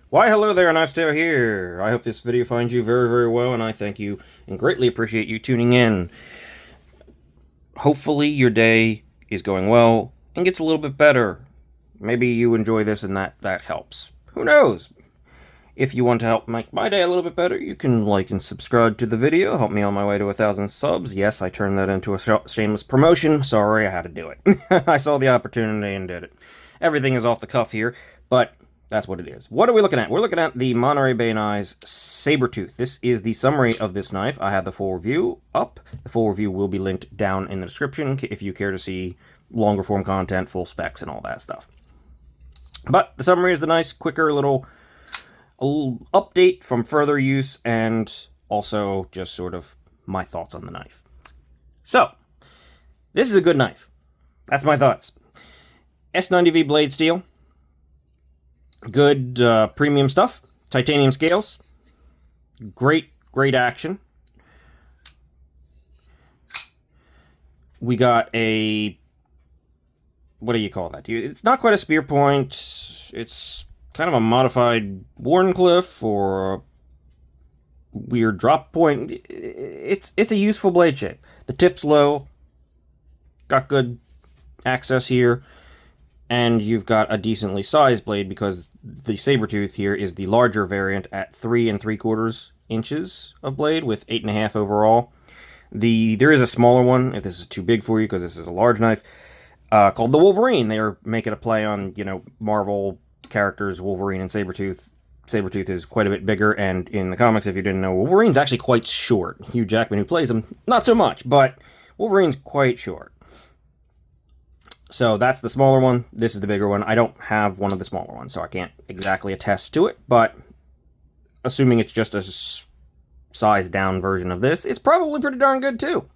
Why, hello there, Anastasia here. I hope this video finds you very, very well, and I thank you and greatly appreciate you tuning in. Hopefully, your day is going well and gets a little bit better. Maybe you enjoy this and that helps. Who knows? If you want to help make my day a little bit better, you can like and subscribe to the video. Help me on my way to 1,000 subs. Yes, I turned that into a shameless promotion. Sorry, I had to do it. I saw the opportunity and did it. Everything is off the cuff here, but that's what it is. What are we looking at? We're looking at the Monterey Bay Knives Sabertooth. This is the summary of this knife. I have the full review up. The full review will be linked down in the description if you care to see longer form content, full specs, and all that stuff. But the summary is the nice, quicker little update from further use and also just sort of my thoughts on the knife. So, this is a good knife. That's my thoughts. S90V blade steel. Good premium stuff. Titanium scales. Great action. We got a... what do you call that? It's not quite a spear point. It's kind of a modified Warncliffe or a weird drop point. It's a useful blade shape. The tip's low. Got good access here. And you've got a decently sized blade because the Sabertooth here is the larger variant at 3 3/4 inches of blade with 8.5 overall. There is a smaller one if this is too big for you because this is a large knife called the Wolverine. They're making a play on Marvel characters, Wolverine and Sabertooth. Sabertooth is quite a bit bigger, and in the comics, if you didn't know, Wolverine's actually quite short. Hugh Jackman, who plays him, not so much, but Wolverine's quite short. So that's the smaller one. This is the bigger one. I don't have one of the smaller ones, so I can't exactly attest to it, but assuming it's just a sized down version of this, it's probably pretty darn good too.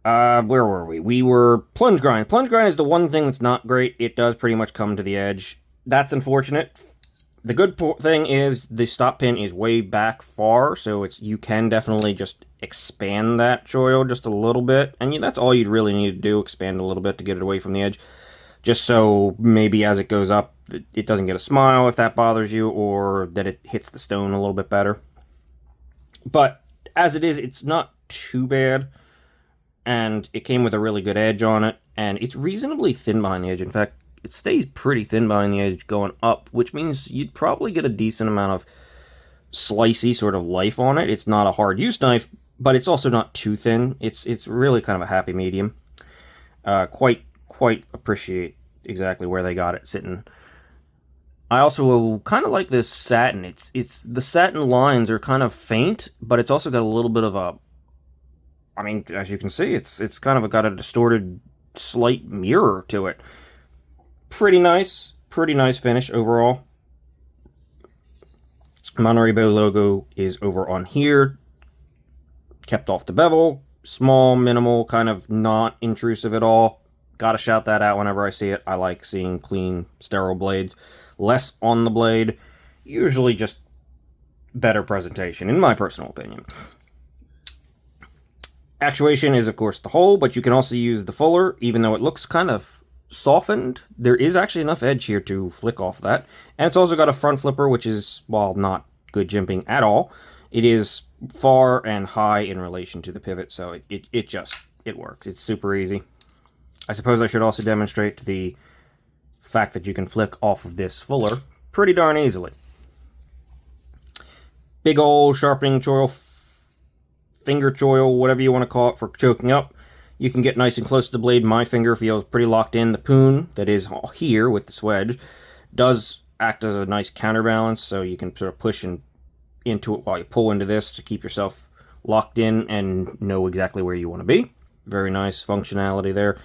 Where were we? We were plunge grind. Plunge grind is the one thing that's not great. It does pretty much come to the edge. That's unfortunate. The good thing is the stop pin is way back far, so you can definitely just expand that choil just a little bit, and that's all you'd really need to do, expand a little bit to get it away from the edge, just so maybe as it goes up, it doesn't get a smile if that bothers you, or that it hits the stone a little bit better. But as it is, it's not too bad, and it came with a really good edge on it, and it's reasonably thin behind the edge. In fact, it stays pretty thin behind the edge going up, which means you'd probably get a decent amount of slicey sort of life on it. It's not a hard use knife, but it's also not too thin. It's really kind of a happy medium. Quite appreciate exactly where they got it sitting. I also kind of like this satin. It's the satin lines are kind of faint, but it's also got a little bit of a, I mean, as you can see, it's kind of got a distorted slight mirror to it. Pretty nice finish overall. Monterey Bay logo is over on here. Kept off the bevel. Small, minimal, kind of not intrusive at all. Gotta shout that out whenever I see it. I like seeing clean, sterile blades. Less on the blade. Usually just better presentation, in my personal opinion. Actuation is, of course, the hole, but you can also use the fuller, even though it looks kind of softened. There is actually enough edge here to flick off that. And it's also got a front flipper, which is, while not good jimping at all, it is far and high in relation to the pivot, so it works. It's super easy. I suppose I should also demonstrate the fact that you can flick off of this fuller pretty darn easily. Big old sharpening choil, finger choil, whatever you want to call it, for choking up. You can get nice and close to the blade. My finger feels pretty locked in. The poon that is here with the swedge does act as a nice counterbalance, so you can sort of push into it while you pull into this to keep yourself locked in and know exactly where you want to be. Very nice functionality there.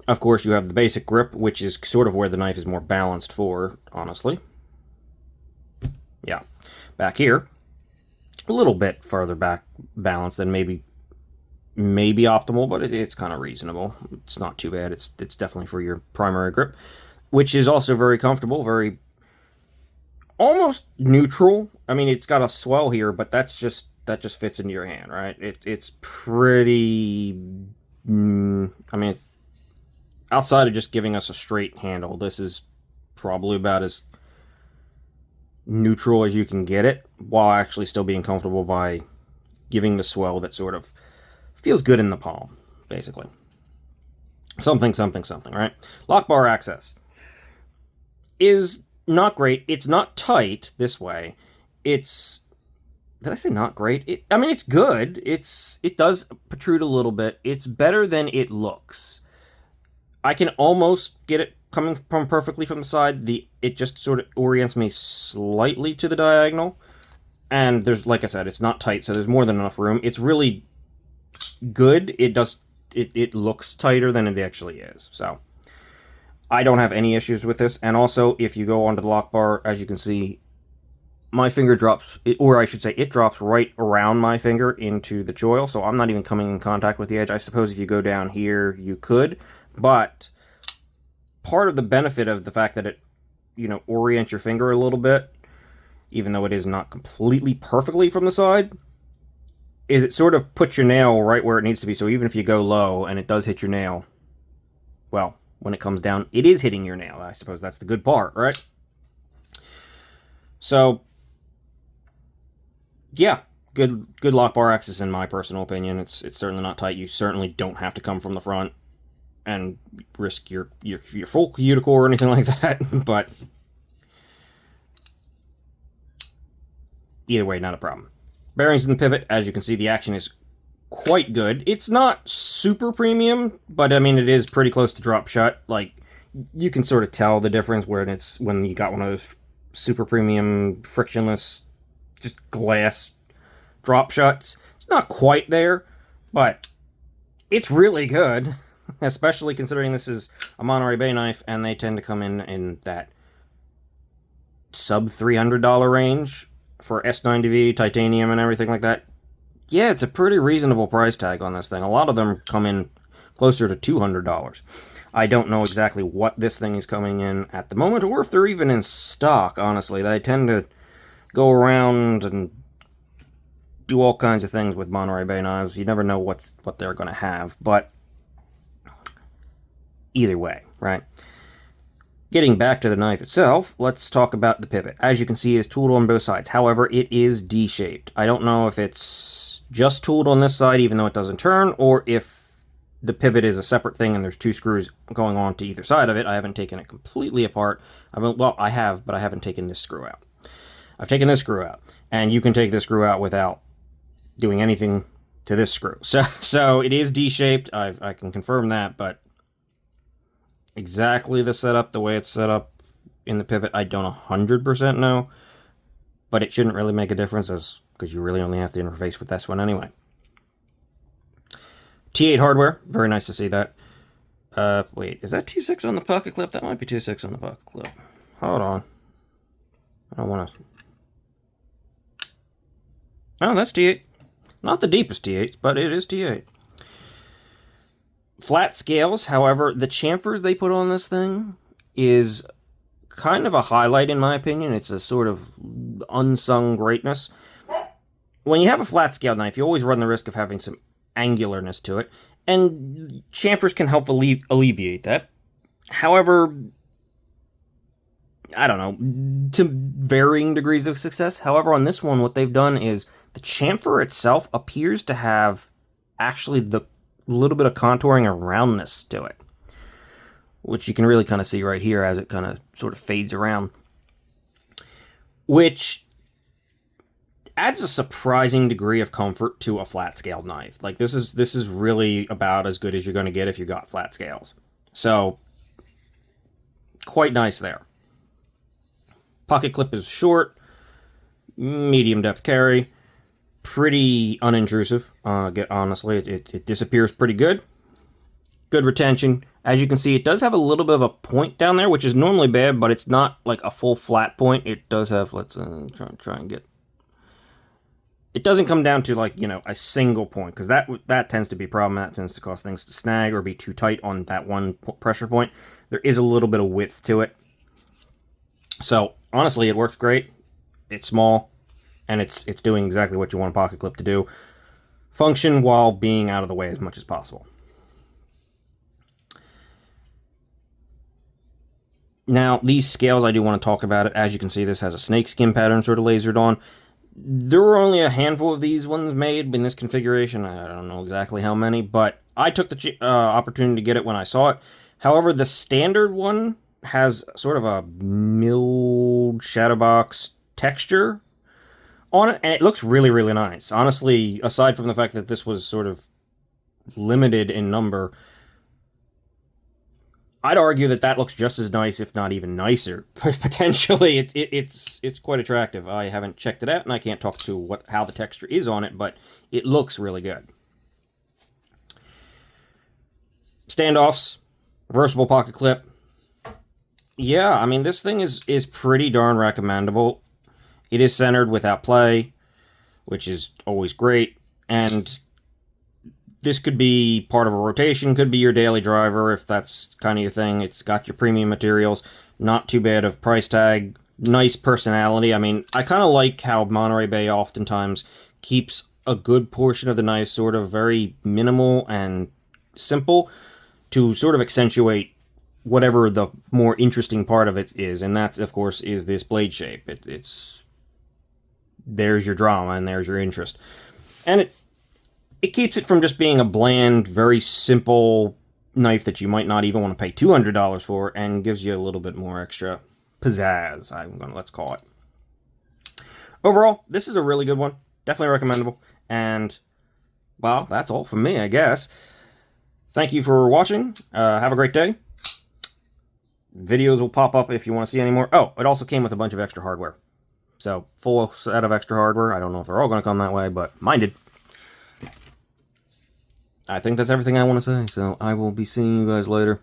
Of course, you have the basic grip, which is sort of where the knife is more balanced for, honestly. Yeah. Back here, a little bit further back balanced than maybe optimal, but it's kind of reasonable. It's not too bad. It's definitely for your primary grip, which is also very comfortable, very almost neutral. I mean, it's got a swell here, but that just fits into your hand, right? It's pretty. I mean, outside of just giving us a straight handle, this is probably about as neutral as you can get it, while actually still being comfortable by giving the swell that sort of feels good in the palm, basically. Something, something, something, right? Lock bar access is not great. It's not tight this way. It's... Did I say not great? I mean, it's good. It does protrude a little bit. It's better than it looks. I can almost get it coming from perfectly from the side. It just sort of orients me slightly to the diagonal. And there's, like I said, it's not tight, so there's more than enough room. It's really good. It looks tighter than it actually is. So I don't have any issues with this. And also, if you go onto the lock bar, as you can see, my finger drops, or I should say, it drops right around my finger into the choil, so I'm not even coming in contact with the edge. I suppose if you go down here, you could, but part of the benefit of the fact that it, orients your finger a little bit, even though it is not completely perfectly from the side, is it sort of puts your nail right where it needs to be. So even if you go low and it does hit your nail, well, when it comes down, it is hitting your nail. I suppose that's the good part, right? So yeah, good lock bar access in my personal opinion. It's certainly not tight. You certainly don't have to come from the front and risk your full cuticle or anything like that. But either way, not a problem. Bearings in the pivot, as you can see, the action is quite good. It's not super premium, but I mean, it is pretty close to drop shut. Like, you can sort of tell the difference when you got one of those super premium frictionless just glass drop shuts. It's not quite there, but it's really good, especially considering this is a Monterey Bay knife and they tend to come in that sub $300 range for S90V, titanium, and everything like that. Yeah, it's a pretty reasonable price tag on this thing. A lot of them come in closer to $200. I don't know exactly what this thing is coming in at the moment, or if they're even in stock, honestly. They tend to go around and do all kinds of things with Monterey Bay knives. You never know what they're going to have, but either way, right? Getting back to the knife itself, let's talk about the pivot. As you can see, it's tooled on both sides. However, it is D-shaped. I don't know if it's just tooled on this side, even though it doesn't turn, or if the pivot is a separate thing and there's two screws going on to either side of it. I haven't taken it completely apart. Well, I have, but I haven't taken this screw out. I've taken this screw out, and you can take this screw out without doing anything to this screw. So it is D-shaped. I can confirm that, but exactly the setup, the way it's set up in the pivot, I don't 100% know, but it shouldn't really make a difference because you really only have to interface with this one anyway. T8 hardware, very nice to see that. Wait, is that T6 on the pocket clip? That might be T6 on the pocket clip. Hold on. I don't want to... Oh, that's T8. Not the deepest T8s, but it is T8. Flat scales, however, the chamfers they put on this thing is kind of a highlight in my opinion. It's a sort of unsung greatness. When you have a flat scale knife, you always run the risk of having some angularness to it, and chamfers can help alleviate that. However, I don't know, to varying degrees of success. However, on this one, what they've done is the chamfer itself appears to have actually the little bit of contouring and roundness to it, which you can really kind of see right here as it kind of sort of fades around, which adds a surprising degree of comfort to a flat scale knife. Like, this is really about as good as you're going to get if you got flat scales. So quite nice there. Pocket clip is short, medium depth carry, pretty unintrusive. Honestly, it disappears pretty good. Good retention. As you can see, it does have a little bit of a point down there, which is normally bad, but it's not like a full flat point. It does have, let's try and get... It doesn't come down to, like, a single point, because that tends to be a problem. That tends to cause things to snag or be too tight on that one pressure point. There is a little bit of width to it. So, honestly, it works great. It's small, and it's doing exactly what you want a pocket clip to do. Function while being out of the way as much as possible. Now, these scales, I do want to talk about it. As you can see, this has a snakeskin pattern sort of lasered on. There were only a handful of these ones made in this configuration. I don't know exactly how many, but I took the opportunity to get it when I saw it. However, the standard one has sort of a milled shadowbox texture on it, and it looks really, really nice. Honestly, aside from the fact that this was sort of limited in number, I'd argue that that looks just as nice, if not even nicer. Potentially, it's quite attractive. I haven't checked it out, and I can't talk to how the texture is on it, but it looks really good. Standoffs, reversible pocket clip. Yeah, I mean, this thing is pretty darn recommendable. It is centered without play, which is always great, and this could be part of a rotation, could be your daily driver if that's kind of your thing. It's got your premium materials, not too bad of price tag, nice personality. I mean, I kind of like how Monterey Bay oftentimes keeps a good portion of the knife sort of very minimal and simple to sort of accentuate whatever the more interesting part of it is, and that, of course, is this blade shape. It's there's your drama and there's your interest. And it keeps it from just being a bland, very simple knife that you might not even want to pay $200 for, and gives you a little bit more extra pizzazz, let's call it. Overall, this is a really good one. Definitely recommendable. And, well, that's all from me, I guess. Thank you for watching. Have a great day. Videos will pop up if you want to see any more. Oh, it also came with a bunch of extra hardware. So, full set of extra hardware. I don't know if they're all going to come that way, but mine did. I think that's everything I want to say, so I will be seeing you guys later.